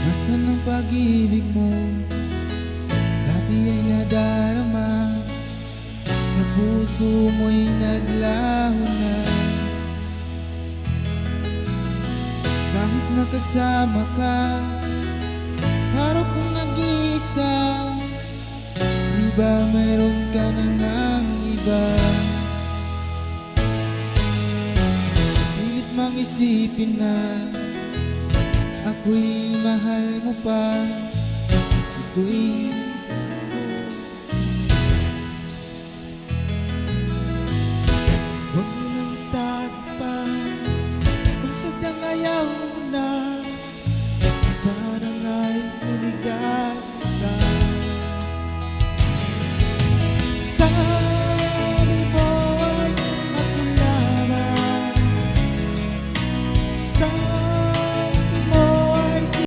Nasaan ang pag-ibig mo? Dati ay nadarama, sa puso mo'y naglaho na. Kahit nakasama ka, para kang nag-iisa. Di ba mayroon ka na ngang iba? Pilit mang isipin na ako'y mahal mo pa. Ito'y huwag mo nang tagpan kung sadyang ayaw mo na. Sana nga'y lumigat ka. Sana